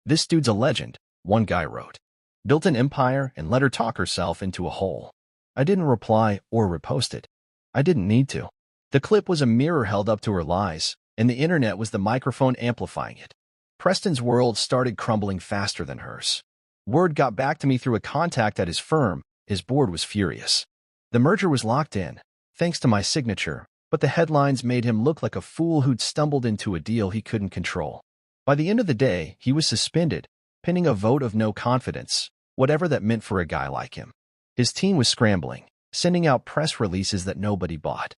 Speaker 1: This dude's a legend, one guy wrote. Built an empire and let her talk herself into a hole. I didn't reply or repost it. I didn't need to. The clip was a mirror held up to her lies, and the internet was the microphone amplifying it. Preston's world started crumbling faster than hers. Word got back to me through a contact at his firm. His board was furious. The merger was locked in, thanks to my signature, but the headlines made him look like a fool who'd stumbled into a deal he couldn't control. By the end of the day, he was suspended, pinning a vote of no confidence, whatever that meant for a guy like him. His team was scrambling, sending out press releases that nobody bought.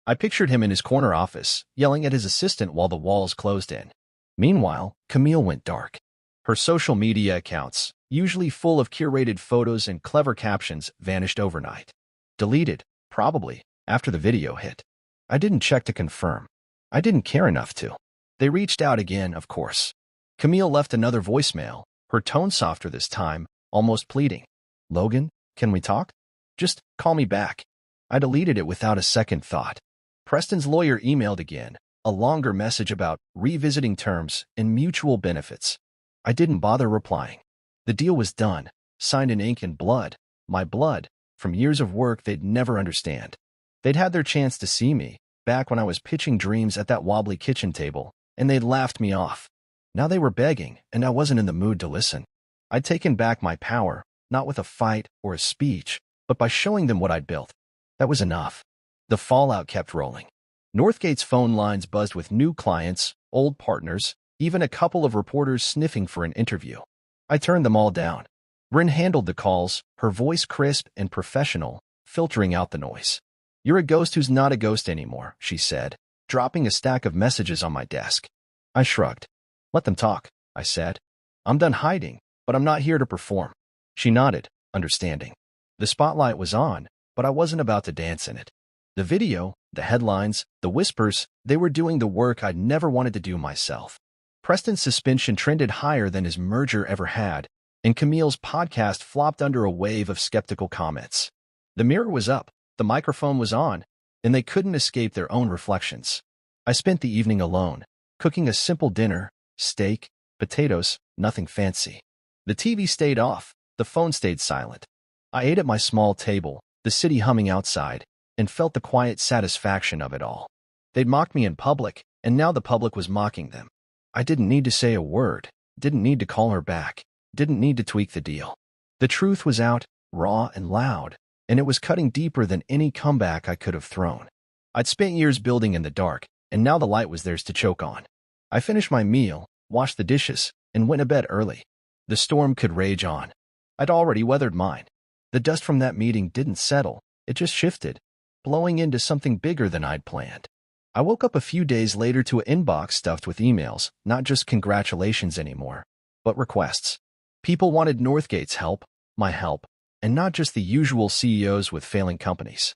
Speaker 1: I pictured him in his corner office, yelling at his assistant while the walls closed in. Meanwhile, Camille went dark. Her social media accounts, usually full of curated photos and clever captions, vanished overnight. Deleted, probably, after the video hit. I didn't check to confirm. I didn't care enough to. They reached out again, of course. Camille left another voicemail, her tone softer this time, almost pleading. Logan, can we talk? Just call me back. I deleted it without a second thought. Preston's lawyer emailed again, a longer message about revisiting terms and mutual benefits. I didn't bother replying. The deal was done, signed in ink and blood, my blood, from years of work they'd never understand. They'd had their chance to see me, back when I was pitching dreams at that wobbly kitchen table, and they'd laughed me off. Now they were begging, and I wasn't in the mood to listen. I'd taken back my power, not with a fight or a speech, but by showing them what I'd built. That was enough. The fallout kept rolling. Northgate's phone lines buzzed with new clients, old partners, even a couple of reporters sniffing for an interview. I turned them all down. Bryn handled the calls, her voice crisp and professional, filtering out the noise. You're a ghost who's not a ghost anymore, she said, dropping a stack of messages on my desk. I shrugged. Let them talk. I said. I'm done hiding, but I'm not here to perform. She nodded, understanding. The spotlight was on, but I wasn't about to dance in it. The video, the headlines, the whispers, they were doing the work I'd never wanted to do myself. Preston's suspension trended higher than his merger ever had, and Camille's podcast flopped under a wave of skeptical comments. The mirror was up, the microphone was on, and they couldn't escape their own reflections. I spent the evening alone, cooking a simple dinner, steak, potatoes, nothing fancy. The TV stayed off, the phone stayed silent. I ate at my small table, the city humming outside, and felt the quiet satisfaction of it all. They'd mocked me in public, and now the public was mocking them. I didn't need to say a word, didn't need to call her back, didn't need to tweak the deal. The truth was out, raw and loud, and it was cutting deeper than any comeback I could have thrown. I'd spent years building in the dark, and now the light was theirs to choke on. I finished my meal, washed the dishes, and went to bed early. The storm could rage on. I'd already weathered mine. The dust from that meeting didn't settle, it just shifted, blowing into something bigger than I'd planned. I woke up a few days later to an inbox stuffed with emails, not just congratulations anymore, but requests. People wanted Northgate's help, my help, and not just the usual CEOs with failing companies.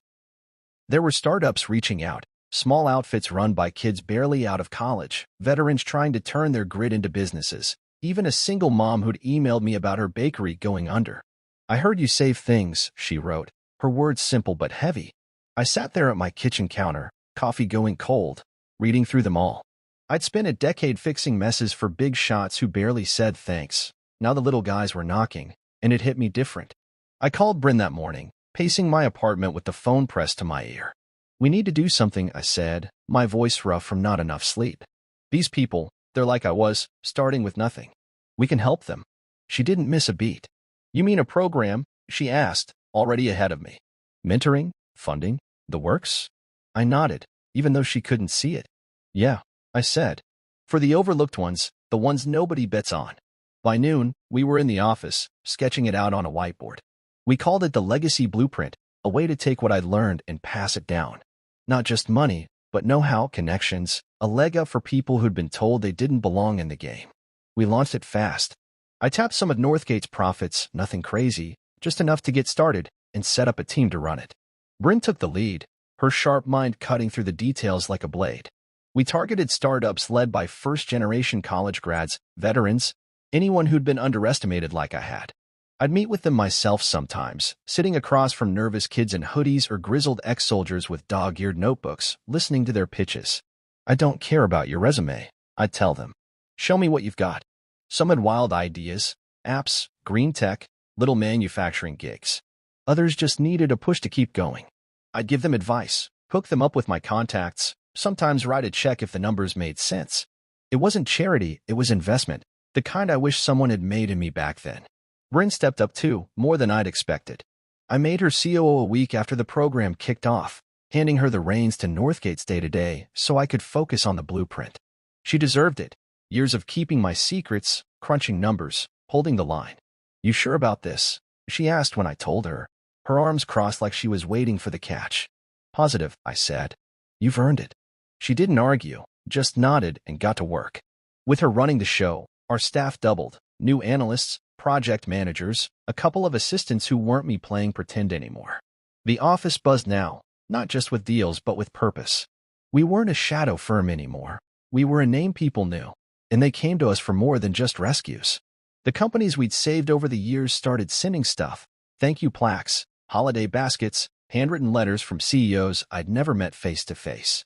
Speaker 1: There were startups reaching out, small outfits run by kids barely out of college, veterans trying to turn their grit into businesses, even a single mom who'd emailed me about her bakery going under. I heard you save things, she wrote, her words simple but heavy. I sat there at my kitchen counter, coffee going cold, reading through them all. I'd spent a decade fixing messes for big shots who barely said thanks. Now the little guys were knocking, and it hit me different. I called Bryn that morning, pacing my apartment with the phone pressed to my ear. We need to do something, I said, my voice rough from not enough sleep. These people, they're like I was, starting with nothing. We can help them. She didn't miss a beat. You mean a program? She asked, already ahead of me. Mentoring? Funding? The works? I nodded, even though she couldn't see it. Yeah, I said. For the overlooked ones, the ones nobody bets on. By noon, we were in the office, sketching it out on a whiteboard. We called it the Legacy Blueprint, a way to take what I'd learned and pass it down. Not just money, but know-how, connections, a leg up for people who'd been told they didn't belong in the game. We launched it fast. I tapped some of Northgate's profits, nothing crazy, just enough to get started, and set up a team to run it. Bryn took the lead, her sharp mind cutting through the details like a blade. We targeted startups led by first-generation college grads, veterans, anyone who'd been underestimated like I had. I'd meet with them myself sometimes, sitting across from nervous kids in hoodies or grizzled ex-soldiers with dog-eared notebooks, listening to their pitches. I don't care about your resume, I'd tell them. Show me what you've got. Some had wild ideas, apps, green tech, little manufacturing gigs. Others just needed a push to keep going. I'd give them advice, hook them up with my contacts, sometimes write a check if the numbers made sense. It wasn't charity, it was investment, the kind I wish someone had made in me back then. Bryn stepped up too, more than I'd expected. I made her COO a week after the program kicked off, handing her the reins to Northgate's day-to-day so I could focus on the blueprint. She deserved it. Years of keeping my secrets, crunching numbers, holding the line. You sure about this? She asked when I told her, her arms crossed like she was waiting for the catch. Positive, I said. You've earned it. She didn't argue, just nodded and got to work. With her running the show, our staff doubled, new analysts, project managers, a couple of assistants who weren't me playing pretend anymore. The office buzzed now, not just with deals but with purpose. We weren't a shadow firm anymore. We were a name people knew, and they came to us for more than just rescues. The companies we'd saved over the years started sending stuff, thank you plaques, holiday baskets, handwritten letters from CEOs I'd never met face to face.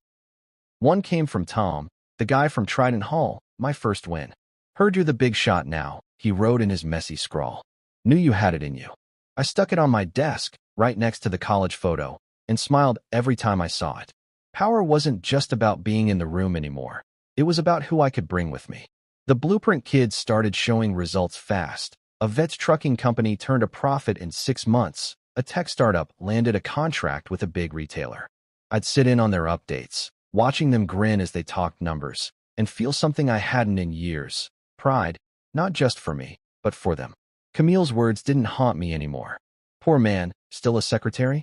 Speaker 1: One came from Tom, the guy from Trident Hall, my first win. Heard you're the big shot now, he wrote in his messy scrawl. Knew you had it in you. I stuck it on my desk, right next to the college photo, and smiled every time I saw it. Power wasn't just about being in the room anymore. It was about who I could bring with me. The Blueprint kids started showing results fast. A vet's trucking company turned a profit in 6 months. A tech startup landed a contract with a big retailer. I'd sit in on their updates, watching them grin as they talked numbers, and feel something I hadn't in years. Pride, not just for me, but for them. Camille's words didn't haunt me anymore. Poor man, still a secretary?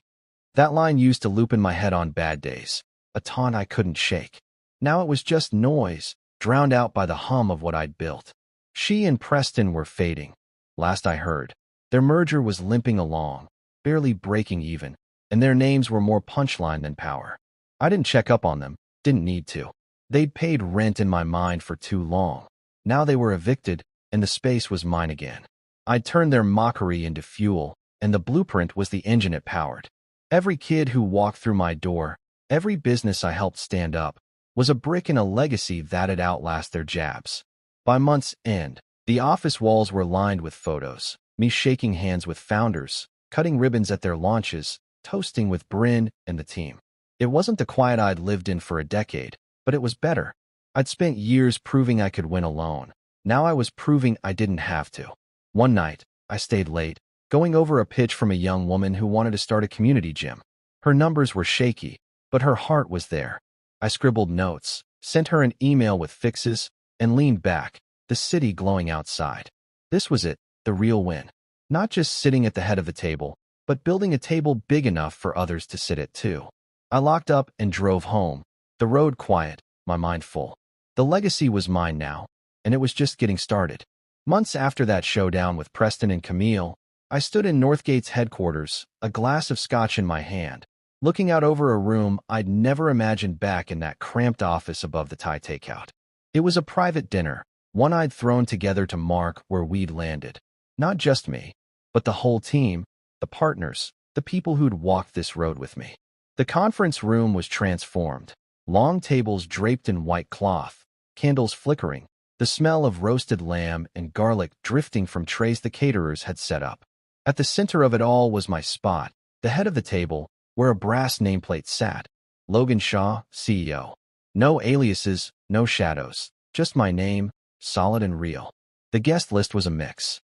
Speaker 1: That line used to loop in my head on bad days, a taunt I couldn't shake. Now it was just noise, drowned out by the hum of what I'd built. She and Preston were fading. Last I heard, their merger was limping along, barely breaking even, and their names were more punchline than power. I didn't check up on them, didn't need to. They'd paid rent in my mind for too long. Now they were evicted, and the space was mine again. I'd turned their mockery into fuel, and the blueprint was the engine it powered. Every kid who walked through my door, every business I helped stand up, was a brick in a legacy that'd outlast their jabs. By month's end, the office walls were lined with photos, me shaking hands with founders, cutting ribbons at their launches, toasting with Bryn and the team. It wasn't the quiet I'd lived in for a decade, but it was better. I'd spent years proving I could win alone. Now I was proving I didn't have to. One night, I stayed late, going over a pitch from a young woman who wanted to start a community gym. Her numbers were shaky, but her heart was there. I scribbled notes, sent her an email with fixes, and leaned back, the city glowing outside. This was it, the real win. Not just sitting at the head of the table, but building a table big enough for others to sit at too. I locked up and drove home, the road quiet, my mind full. The legacy was mine now, and it was just getting started. Months after that showdown with Preston and Camille, I stood in Northgate's headquarters, a glass of scotch in my hand, looking out over a room I'd never imagined back in that cramped office above the Thai takeout. It was a private dinner, one I'd thrown together to mark where we'd landed. Not just me, but the whole team, the partners, the people who'd walked this road with me. The conference room was transformed. Long tables draped in white cloth, candles flickering, the smell of roasted lamb and garlic drifting from trays the caterers had set up. At the center of it all was my spot, the head of the table, where a brass nameplate sat. Logan Shaw, CEO. No aliases, no shadows, just my name, solid and real. The guest list was a mix.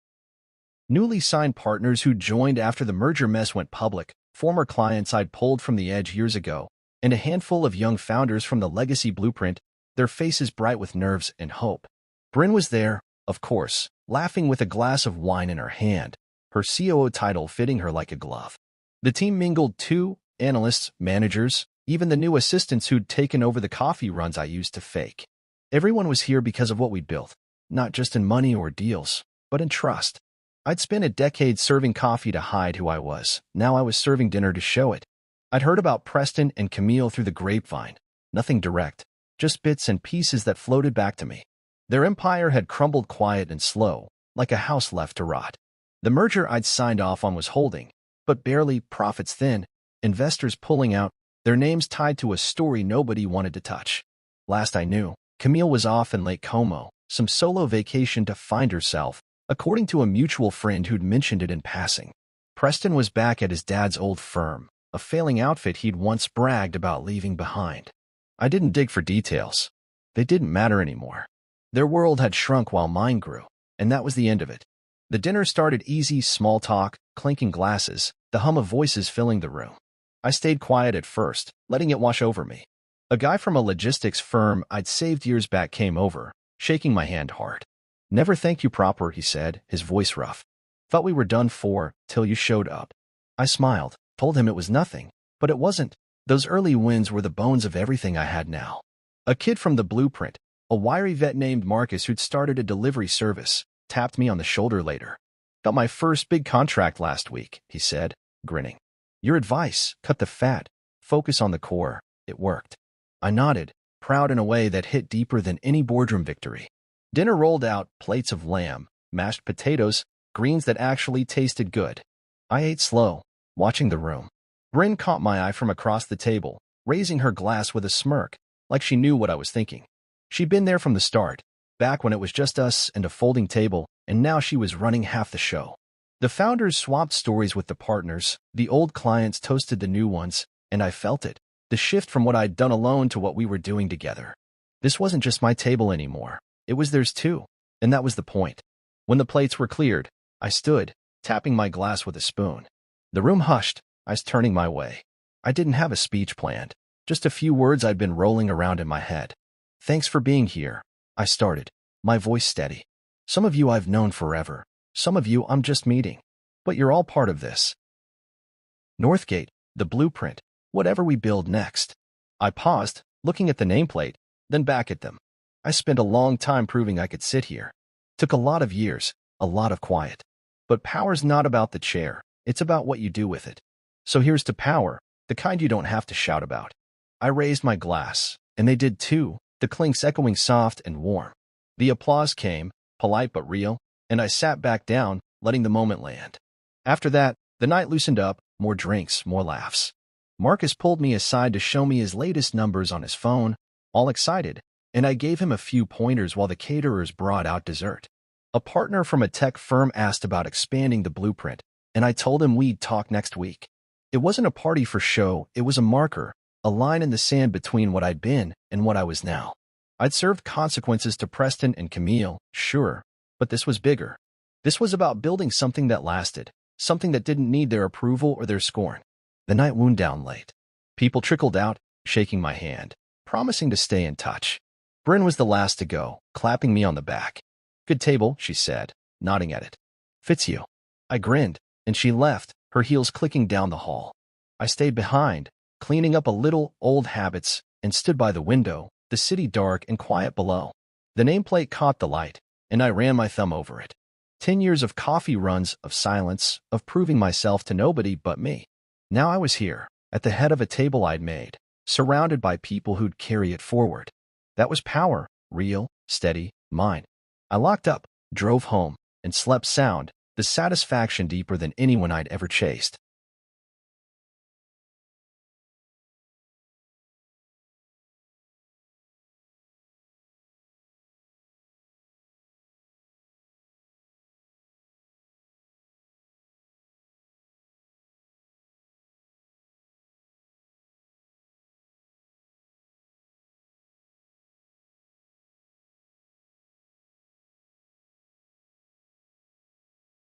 Speaker 1: Newly signed partners who joined after the merger mess went public, former clients I'd pulled from the edge years ago, and a handful of young founders from the legacy blueprint, their faces bright with nerves and hope. Bryn was there, of course, laughing with a glass of wine in her hand, her COO title fitting her like a glove. The team mingled too, analysts, managers, even the new assistants who'd taken over the coffee runs I used to fake. Everyone was here because of what we'd built, not just in money or deals, but in trust. I'd spent a decade serving coffee to hide who I was. Now I was serving dinner to show it. I'd heard about Preston and Camille through the grapevine. Nothing direct, just bits and pieces that floated back to me. Their empire had crumbled quiet and slow, like a house left to rot. The merger I'd signed off on was holding, but barely, profits thin, investors pulling out, their names tied to a story nobody wanted to touch. Last I knew, Camille was off in Lake Como, some solo vacation to find herself, according to a mutual friend who'd mentioned it in passing. Preston was back at his dad's old firm, a failing outfit he'd once bragged about leaving behind. I didn't dig for details. They didn't matter anymore. Their world had shrunk while mine grew, and that was the end of it. The dinner started easy, small talk, clinking glasses, the hum of voices filling the room. I stayed quiet at first, letting it wash over me. A guy from a logistics firm I'd saved years back came over, shaking my hand hard. "Never thanked you proper," he said, his voice rough. "Thought we were done for, till you showed up." I smiled, told him it was nothing, but it wasn't. Those early wins were the bones of everything I had now. A kid from the blueprint, a wiry vet named Marcus who'd started a delivery service, tapped me on the shoulder later. "Got my first big contract last week," he said, grinning. "Your advice, cut the fat, focus on the core, it worked." I nodded, proud in a way that hit deeper than any boardroom victory. Dinner rolled out, plates of lamb, mashed potatoes, greens that actually tasted good. I ate slow, watching the room. Bryn caught my eye from across the table, raising her glass with a smirk, like she knew what I was thinking. She'd been there from the start, back when it was just us and a folding table, and now she was running half the show. The founders swapped stories with the partners, the old clients toasted the new ones, and I felt it, the shift from what I'd done alone to what we were doing together. This wasn't just my table anymore. It was theirs too, and that was the point. When the plates were cleared, I stood, tapping my glass with a spoon. The room hushed, eyes turning my way. I didn't have a speech planned, just a few words I'd been rolling around in my head. "Thanks for being here," I started, my voice steady. "Some of you I've known forever, some of you I'm just meeting, but you're all part of this. Northgate, the blueprint, whatever we build next." I paused, looking at the nameplate, then back at them. I spent a long time proving I could sit here. Took a lot of years, a lot of quiet. But power's not about the chair, it's about what you do with it. So here's to power, the kind you don't have to shout about. I raised my glass, and they did too, the clinks echoing soft and warm. The applause came, polite but real, and I sat back down, letting the moment land. After that, the night loosened up, more drinks, more laughs. Marcus pulled me aside to show me his latest numbers on his phone, all excited, and I gave him a few pointers while the caterers brought out dessert. A partner from a tech firm asked about expanding the blueprint, and I told him we'd talk next week. It wasn't a party for show, it was a marker, a line in the sand between what I'd been and what I was now. I'd served consequences to Preston and Camille, sure, but this was bigger. This was about building something that lasted, something that didn't need their approval or their scorn. The night wound down late. People trickled out, shaking my hand, promising to stay in touch. Bryn was the last to go, clapping me on the back. "Good table," she said, nodding at it. "Fits you." I grinned, and she left, her heels clicking down the hall. I stayed behind, cleaning up a little old habits, and stood by the window, the city dark and quiet below. The nameplate caught the light, and I ran my thumb over it. 10 years of coffee runs, of silence, of proving myself to nobody but me. Now I was here, at the head of a table I'd made, surrounded by people who'd carry it forward. That was power, real, steady, mine. I locked up, drove home, and slept sound, the satisfaction deeper than anyone I'd ever chased.